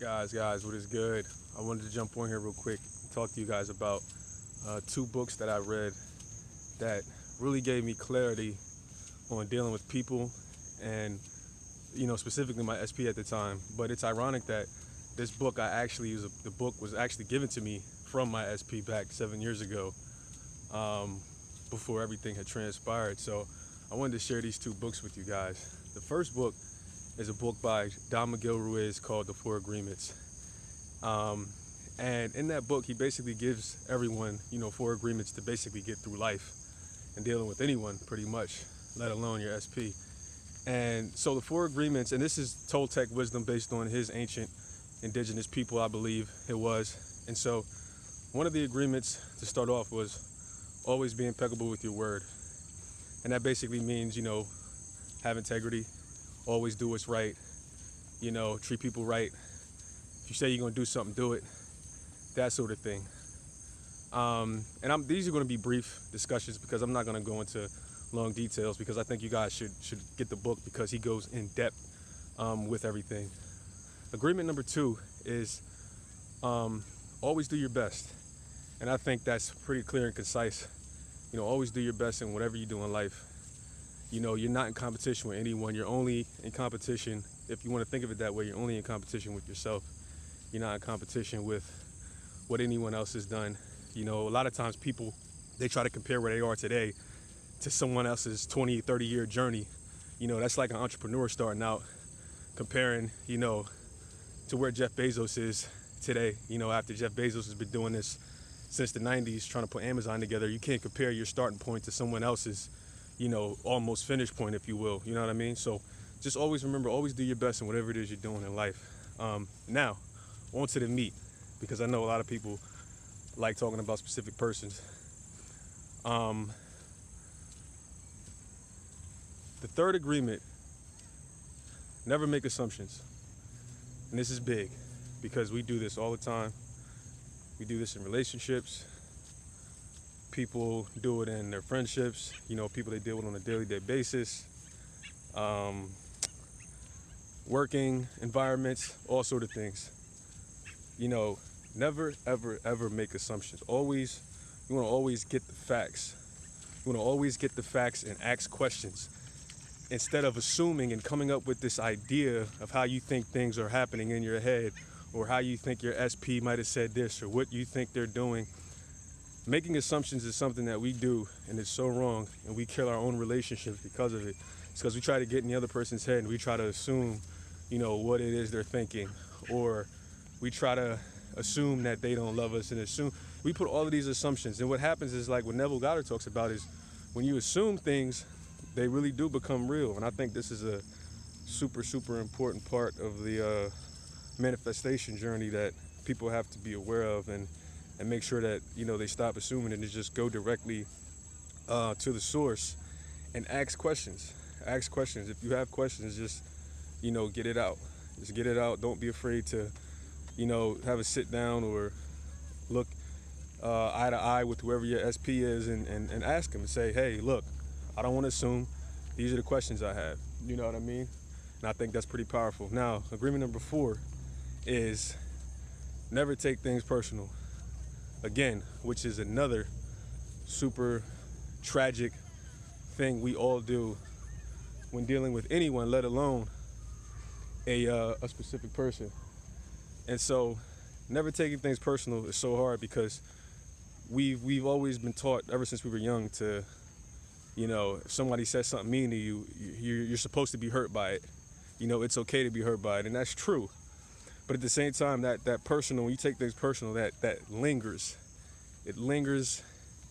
Guys, what is good? I wanted to jump on here real quick and talk to you guys about two books that I read that really gave me clarity on dealing with people and, specifically my SP at the time. But it's ironic that this book the book was actually given to me from my SP back 7 years ago, before everything had transpired. So I wanted to share these two books with you guys. The first book is a book by Don Miguel Ruiz called The Four Agreements. And in that book, he basically gives everyone, four agreements to basically get through life and dealing with anyone pretty much, let alone your SP. And so the four agreements, and this is Toltec wisdom based on his ancient indigenous people, I believe it was. And so one of the agreements to start off was always be impeccable with your word. And that basically means, have integrity, always do what's right, treat people right. If you say you're gonna do something, do it, that sort of thing. These are gonna be brief discussions because I'm not gonna go into long details because I think you guys should get the book because he goes in depth with everything. Agreement number 2 is always do your best. And I think that's pretty clear and concise. Always do your best in whatever you do in life. You're not in competition with anyone. You're only in competition, if you want to think of it that way, you're only in competition with yourself. You're not in competition with what anyone else has done. A lot of times people, they try to compare where they are today to someone else's 20, 30-year journey. That's like an entrepreneur starting out, comparing, to where Jeff Bezos is today. After Jeff Bezos has been doing this since the 90s, trying to put Amazon together, you can't compare your starting point to someone else's, almost finished point, if you will. You know what I mean? So just always remember, always do your best in whatever it is you're doing in life. Now, on to the meat, because I know a lot of people like talking about specific persons. The third agreement, never make assumptions. And this is big, because we do this all the time. We do this in relationships. People do it in their friendships, people they deal with on a daily basis, working environments, all sort of things. Never, ever, ever make assumptions. You want to always get the facts. You want to always get the facts and ask questions instead of assuming and coming up with this idea of how you think things are happening in your head, or how you think your SP might have said this, or what you think they're doing. Making assumptions is something that we do, and it's so wrong, and we kill our own relationships because of it. It's because we try to get in the other person's head, and we try to assume, what it is they're thinking, or we try to assume that they don't love us, and we put all of these assumptions. And what happens is, like what Neville Goddard talks about, is when you assume things, they really do become real. And I think this is a super, super important part of the manifestation journey that people have to be aware of, and make sure that they stop assuming and just go directly to the source and ask questions. If you have questions, just get it out. Just get it out. Don't be afraid to have a sit down or look eye to eye with whoever your SP is, and ask them and say, hey, look, I don't want to assume. These are the questions I have. You know what I mean? And I think that's pretty powerful. Now, agreement number 4 is never take things personal. Again, which is another super tragic thing we all do when dealing with anyone, let alone a specific person. And so never taking things personal is so hard, because we've always been taught ever since we were young to, if somebody says something mean to you, you're supposed to be hurt by it. It's okay to be hurt by it, and that's true. But at the same time, that personal, when you take things personal, that lingers. It lingers,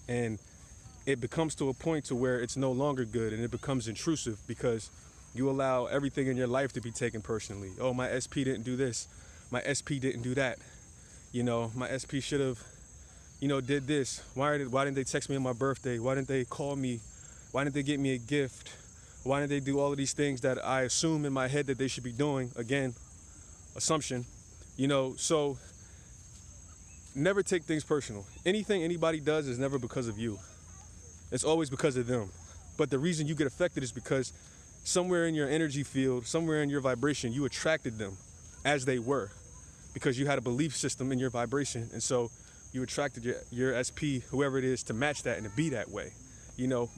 and it becomes to a point to where it's no longer good, and it becomes intrusive, because you allow everything in your life to be taken personally. Oh, my SP didn't do this. My SP didn't do that. My SP should have, did this. Why didn't they text me on my birthday? Why didn't they call me? Why didn't they get me a gift? Why didn't they do all of these things that I assume in my head that they should be doing? Again, assumption. So never take things personal. Anything anybody does is never because of you. It's always because of them. But the reason you get affected is because somewhere in your energy field, somewhere in your vibration, you attracted them as they were. because you had a belief system in your vibration. And so you attracted your SP, whoever it is, to match that and to be that way.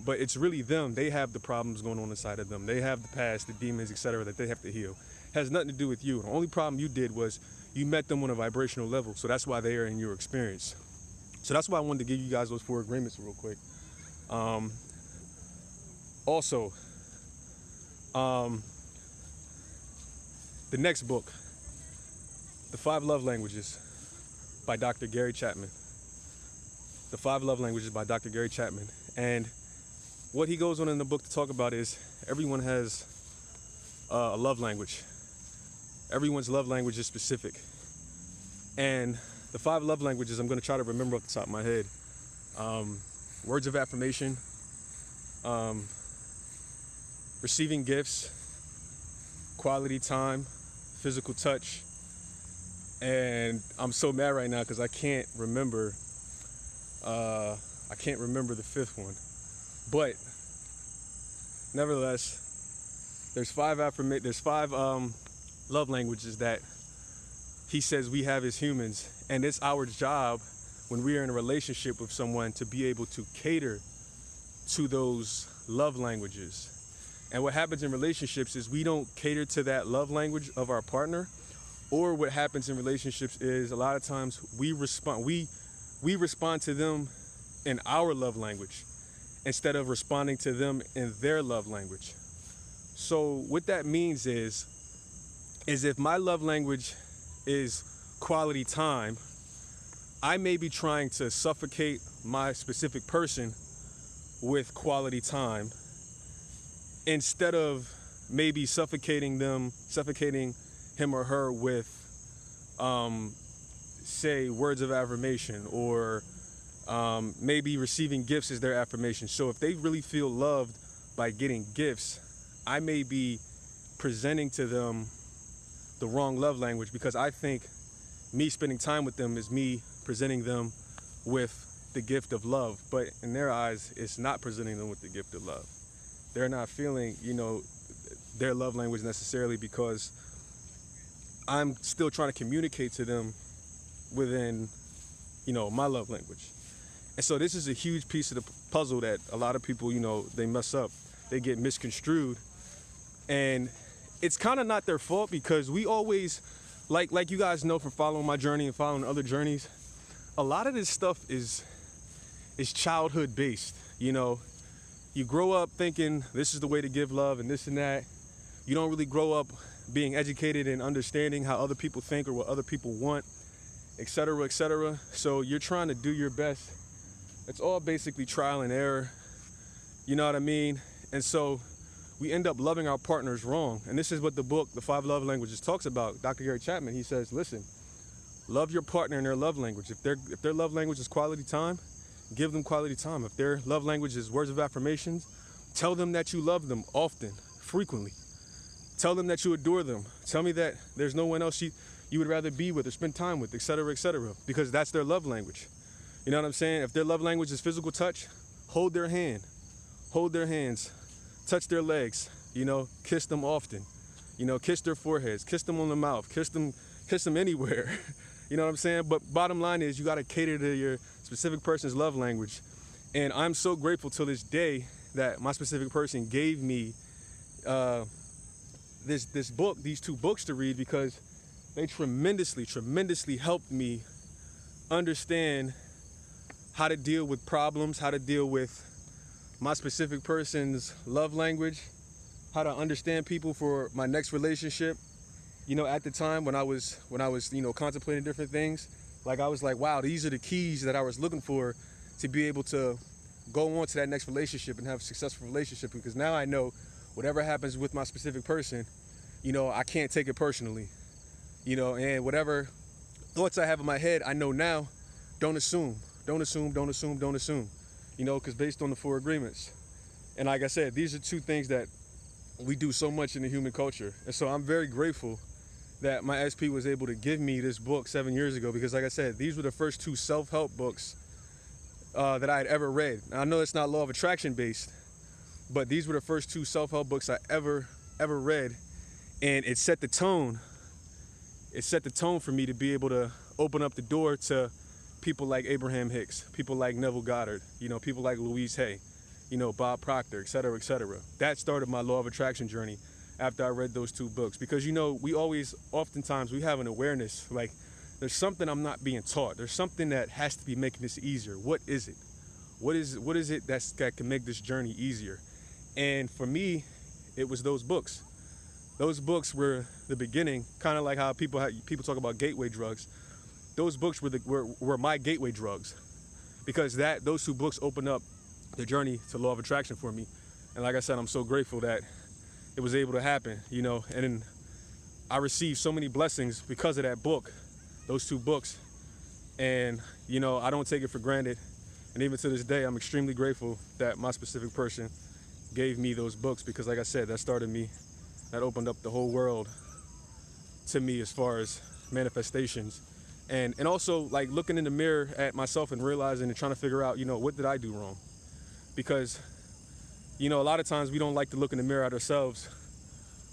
But it's really them. They have the problems going on inside of them. They have the past, the demons, etc., that they have to heal. It has nothing to do with you. The only problem you did was you met them on a vibrational level. So that's why they are in your experience. So that's why I wanted to give you guys those 4 agreements real quick. Also, the next book, The 5 Love Languages by Dr. Gary Chapman. The 5 Love Languages by Dr. Gary Chapman. And what he goes on in the book to talk about is everyone has a love language. Everyone's love language is specific. And the 5 love languages, I'm going to try to remember off the top of my head. Words of affirmation, receiving gifts, quality time, physical touch. And I'm so mad right now because I can't remember the 5th one. But nevertheless, there's 5 love languages that he says we have as humans, and it's our job when we are in a relationship with someone to be able to cater to those love languages. And what happens in relationships is we don't cater to that love language of our partner, or what happens in relationships is a lot of times we respond to them in our love language instead of responding to them in their love language. So what that means is if my love language is quality time, I may be trying to suffocate my specific person with quality time instead of maybe suffocating him or her with, say, words of affirmation, or maybe receiving gifts as their affirmation. So if they really feel loved by getting gifts, I may be presenting to them the wrong love language, because I think me spending time with them is me presenting them with the gift of love. But in their eyes, it's not presenting them with the gift of love. They're not feeling, their love language necessarily, because I'm still trying to communicate to them within, my love language. And so this is a huge piece of the puzzle that a lot of people, they mess up. They get misconstrued. And it's kind of not their fault, because we always, like you guys know from following my journey and following other journeys, a lot of this stuff is childhood based. You grow up thinking this is the way to give love and this and that. You don't really grow up being educated and understanding how other people think or what other people want, etc., etc. So you're trying to do your best. It's all basically trial and error. You know what I mean? And so we end up loving our partners wrong. And this is what the book, The 5 Love Languages, talks about. Dr. Gary Chapman, he says, listen, love your partner in their love language. If their love language is quality time, give them quality time. If their love language is words of affirmations, tell them that you love them often, frequently. Tell them that you adore them. Tell me that there's no one else you would rather be with or spend time with, etc., because that's their love language. You know what I'm saying? If their love language is physical touch, hold their hand, hold their hands, touch their legs, kiss them often, kiss their foreheads, kiss them on the mouth, kiss them anywhere. You know what I'm saying? But bottom line is you got to cater to your specific person's love language. And I'm so grateful to this day that my specific person gave me this book, these 2 books to read, because they tremendously helped me understand how to deal with problems, how to deal with my specific person's love language, how to understand people for my next relationship. At the time when I was contemplating different things, I was like, wow, these are the keys that I was looking for to be able to go on to that next relationship and have a successful relationship. Because now I know whatever happens with my specific person, I can't take it personally, and whatever thoughts I have in my head, I know now, don't assume, because based on the 4 agreements. And like I said, these are 2 things that we do so much in the human culture. And so I'm very grateful that my SP was able to give me this book 7 years ago, because like I said, these were the first 2 self-help books that I had ever read. Now, I know it's not law of attraction based, but these were the first 2 self-help books I ever read. And it set the tone it set the tone for me to be able to open up the door to people like Abraham Hicks, people like Neville Goddard, people like Louise Hay, Bob Proctor, et cetera, et cetera. That started my law of attraction journey after I read those two books. Because, oftentimes we have an awareness, like there's something I'm not being taught. There's something that has to be making this easier. What is it? What is it that can make this journey easier? And for me, it was those books. Those books were the beginning, kind of like how people talk about gateway drugs. Those books were my gateway drugs, because those two books opened up the journey to law of attraction for me. And like I said, I'm so grateful that it was able to happen, and then I received so many blessings because of that book, those two books. And, I don't take it for granted. And even to this day, I'm extremely grateful that my specific person gave me those books, because like I said, that started me. That opened up the whole world to me as far as manifestations. And also like looking in the mirror at myself and realizing and trying to figure out, what did I do wrong? Because, a lot of times we don't like to look in the mirror at ourselves.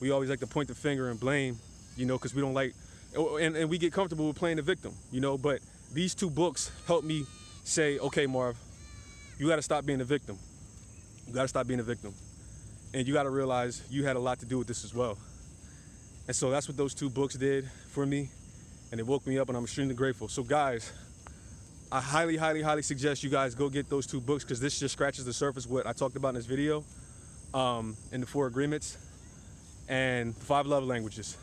We always like to point the finger and blame, because we don't like, and we get comfortable with playing the victim, but these two books helped me say, okay, Marv, you got to stop being a victim. You got to stop being a victim. And you got to realize you had a lot to do with this as well. And so that's what those two books did for me. And it woke me up, and I'm extremely grateful. So guys, I highly, highly, highly suggest you guys go get those two books, because this just scratches the surface what I talked about in this video, in the 4 agreements and the 5 love languages.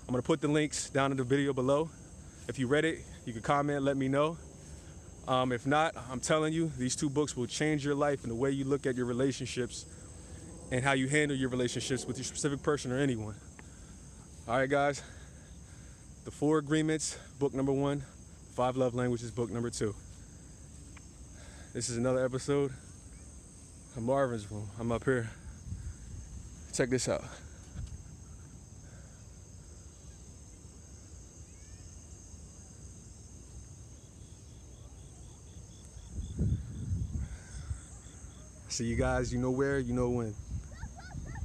I'm going to put the links down in the video below. If you read it, you can comment, let me know. If not, I'm telling you, these two books will change your life and the way you look at your relationships and how you handle your relationships with your specific person or anyone. All right, guys. The 4 agreements, book number 1. 5 love languages, book number 2. This is another episode of Marvin's Room. I'm up here. Check this out. See you guys, you know where, you know when.